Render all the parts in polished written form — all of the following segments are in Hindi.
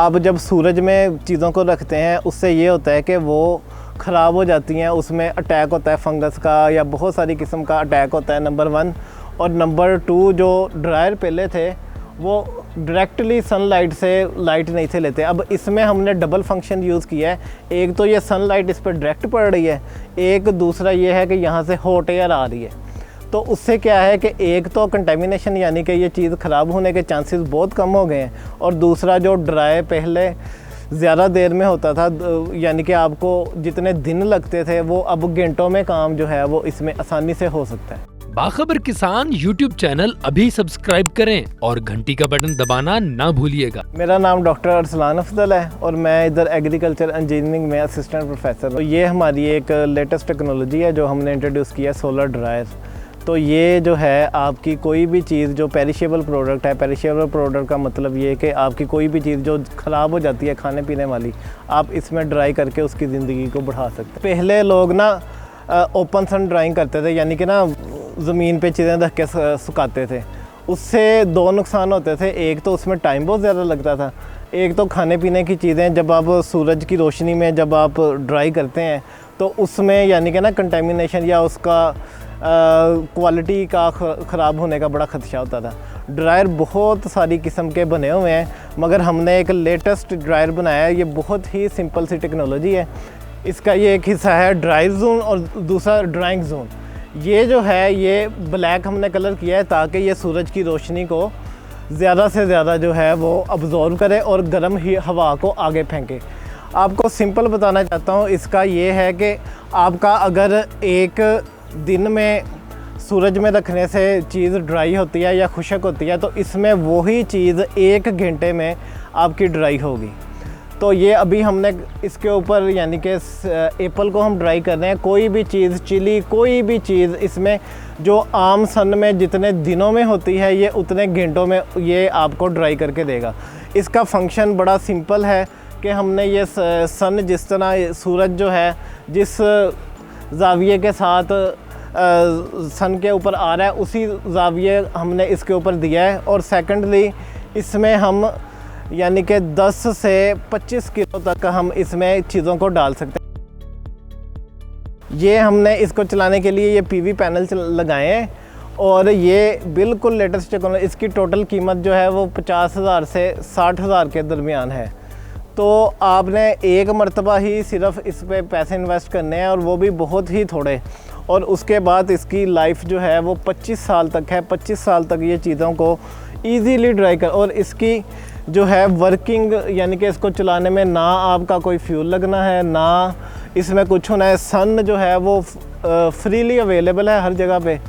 आप जब सूरज में चीज़ों को रखते हैं उससे ये होता है कि वो ख़राब हो जाती हैं, उसमें अटैक होता है फंगस का या बहुत सारी किस्म का अटैक होता है, नंबर 1। और नंबर 2, जो ड्रायर पहले थे वो डायरेक्टली सनलाइट से लाइट नहीं थे लेते। अब इसमें हमने डबल फंक्शन यूज़ किया है। एक तो ये सनलाइट इस पर डायरेक्ट पड़ रही है, एक दूसरा ये है कि यहाँ से हॉट एयर आ रही है। तो उससे क्या है कि एक तो कंटेमिनेशन यानी कि ये चीज़ ख़राब होने के चांसेस बहुत कम हो गए हैं, और दूसरा जो ड्राई पहले ज़्यादा देर में होता था, यानी कि आपको जितने दिन लगते थे वो अब घंटों में काम जो है वो इसमें आसानी से हो सकता है। बाखबर किसान YouTube चैनल अभी सब्सक्राइब करें और घंटी का बटन दबाना ना भूलिएगा। मेरा नाम डॉक्टर अरसलान अफजल है और मैं इधर एग्रीकल्चर इंजीनियरिंग में असिस्टेंट प्रोफेसर हूँ। ये हमारी एक लेटेस्ट टेक्नोलॉजी है जो हमने इंट्रोड्यूस किया, सोलर ड्रायर। तो ये जो है आपकी कोई भी चीज़ जो पेरिशेबल प्रोडक्ट है, पेरिशेबल प्रोडक्ट का मतलब ये है कि आपकी कोई भी चीज़ जो ख़राब हो जाती है खाने पीने वाली, आप इसमें ड्राई करके उसकी ज़िंदगी को बढ़ा सकते हैं। पहले लोग ना ओपन सन ड्राइंग करते थे, यानी कि ना ज़मीन पे चीज़ें रख के सुखाते थे। उससे 2 नुकसान होते थे। एक तो उसमें टाइम बहुत ज़्यादा लगता था, एक तो खाने पीने की चीज़ें जब आप सूरज की रोशनी में जब आप ड्राई करते हैं तो उसमें यानी कि ना कंटेमिनेशन या उसका क्वालिटी का ख़राब होने का बड़ा ख़दशा होता था। ड्रायर बहुत सारी किस्म के बने हुए हैं, मगर हमने एक लेटेस्ट ड्रायर बनाया है। ये बहुत ही सिंपल सी टेक्नोलॉजी है। इसका ये एक हिस्सा है ड्राई जोन और दूसरा ड्राइंग जोन। ये जो है ये ब्लैक हमने कलर किया है ताकि ये सूरज की रोशनी को ज़्यादा से ज़्यादा जो है वो अब्ज़ॉर्ब करे और गर्म ही हवा को आगे फेंके। आपको सिंपल बताना चाहता हूँ, इसका ये है कि आपका अगर एक दिन में सूरज में रखने से चीज़ ड्राई होती है या खुश्क होती है, तो इसमें वही चीज़ 1 घंटे में आपकी ड्राई होगी। तो ये अभी हमने इसके ऊपर यानी कि एप्पल को हम ड्राई कर रहे हैं। कोई भी चीज़, चिली, कोई भी चीज़ इसमें जो आम सन में जितने दिनों में होती है ये उतने घंटों में ये आपको ड्राई करके देगा। इसका फंक्शन बड़ा सिंपल है कि हमने ये सन जिस तरह सूरज जो है जिस ज़ाविये के साथ सन के ऊपर आ रहा है उसी ज़ाविये हमने इसके ऊपर दिया है। और सेकंडली इसमें हम यानी कि 10 से 25 किलो तक हम इसमें चीज़ों को डाल सकते हैं। ये हमने इसको चलाने के लिए ये पीवी पैनल लगाए हैं और ये बिल्कुल लेटेस्ट टेक्नोलॉजी। इसकी टोटल कीमत जो है वो 50,000 से 60,000 के दरमियान है। तो आपने एक मरतबा ही सिर्फ इस पे पैसे इन्वेस्ट करने हैं और वो भी बहुत ही थोड़े, और उसके बाद इसकी लाइफ जो है वो 25 साल तक है। 25 साल तक ये चीज़ों को ईज़ीली ड्राई कर, और इसकी जो है वर्किंग यानी कि इसको चलाने में ना आपका कोई फ्यूल लगना है, ना इसमें कुछ होना है। सन जो है वो फ्रीली अवेलेबल है हर जगह पे।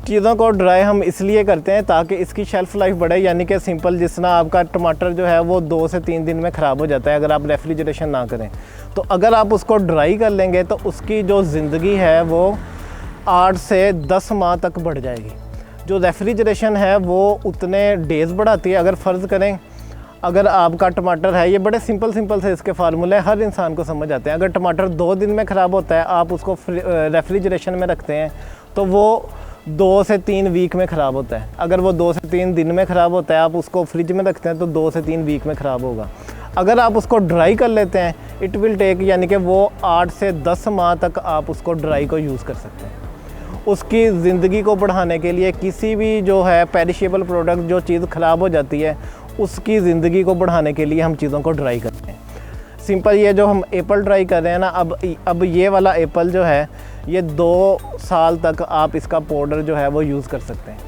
चीज़ों को ड्राई हम इसलिए करते हैं ताकि इसकी शेल्फ़ लाइफ बढ़े, यानी कि सिंपल जिस तरह आपका टमाटर जो है वो 2 से 3 दिन में ख़राब हो जाता है अगर आप रेफ्रिजरेशन ना करें। तो अगर आप उसको ड्राई कर लेंगे तो उसकी जो ज़िंदगी है वो 8 से 10 माह तक बढ़ जाएगी। जो रेफ्रिजरेशन है वो उतने डेज़ बढ़ाती है। अगर फ़र्ज़ करें अगर आपका टमाटर है, ये बड़े सिंपल से इसके फार्मूले हर इंसान को समझ आते हैं। अगर टमाटर 2 दिन में ख़राब होता है, आप उसको रेफ्रिजरेशन में रखते हैं तो वो 2 से 3 वीक में ख़राब होता है। अगर वो 2 से 3 दिन में ख़राब होता है, आप उसको फ्रिज में रखते हैं तो 2 से 3 वीक में ख़राब होगा। अगर आप उसको ड्राई कर लेते हैं, इट विल टेक यानी कि वो 8 से 10 माह तक आप उसको ड्राई को यूज़ कर सकते हैं। उसकी ज़िंदगी को बढ़ाने के लिए किसी भी जो है पेरिशेबल प्रोडक्ट, जो चीज़ ख़राब हो जाती है, उसकी ज़िंदगी को बढ़ाने के लिए हम चीज़ों को ड्राई करते हैं। सिंपल ये जो हम एप्पल ड्राई कर रहे हैं ना, अब ये वाला एप्पल जो है ये 2 साल तक आप इसका पाउडर जो है वो यूज़ कर सकते हैं।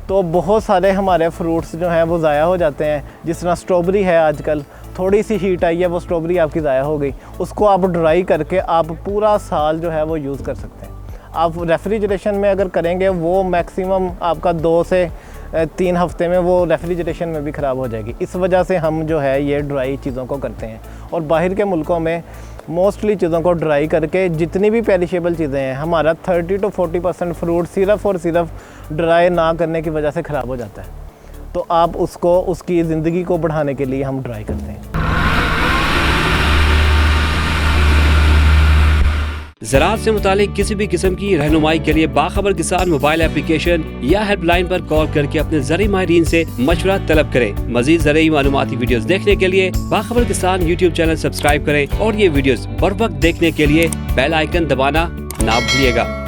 तो बहुत सारे हमारे फ्रूट्स जो हैं वो ज़ाया हो जाते हैं। जिस तरह स्ट्रॉबेरी है, आजकल थोड़ी सी हीट आई है, वो स्ट्रॉबेरी आपकी ज़ाया हो गई। उसको आप ड्राई करके आप पूरा साल जो है वो यूज़ कर सकते हैं। आप रेफ्रिजरेशन में अगर करेंगे वो मैक्सिमम आपका 2 से 3 हफ्ते में वो रेफ्रिजरेशन में भी ख़राब हो जाएगी। इस वजह से हम जो है ये ड्राई चीज़ों को करते हैं। और बाहर के मुल्कों में मोस्टली चीज़ों को ड्राई करके जितनी भी पेरिशेबल चीज़ें हैं, हमारा 30 to 40% फ्रूट सिर्फ़ और सिर्फ ड्राई ना करने की वजह से ख़राब हो जाता है। तो आप उसको उसकी ज़िंदगी को बढ़ाने के लिए हम ड्राई करते हैं। ज़राअत से मुतालिक किसी भी किस्म की रहनुमाई के लिए बाखबर किसान मोबाइल एप्लीकेशन या हेल्पलाइन पर कॉल करके अपने ज़रूरी माहिरीन से मशवरा तलब करें। मज़ीद ज़रूरी मालूमाती वीडियोस देखने के लिए बाखबर किसान यूट्यूब चैनल सब्सक्राइब करें और ये वीडियोस बर वक्त देखने के लिए बेल आइकन दबाना ना भूलिएगा।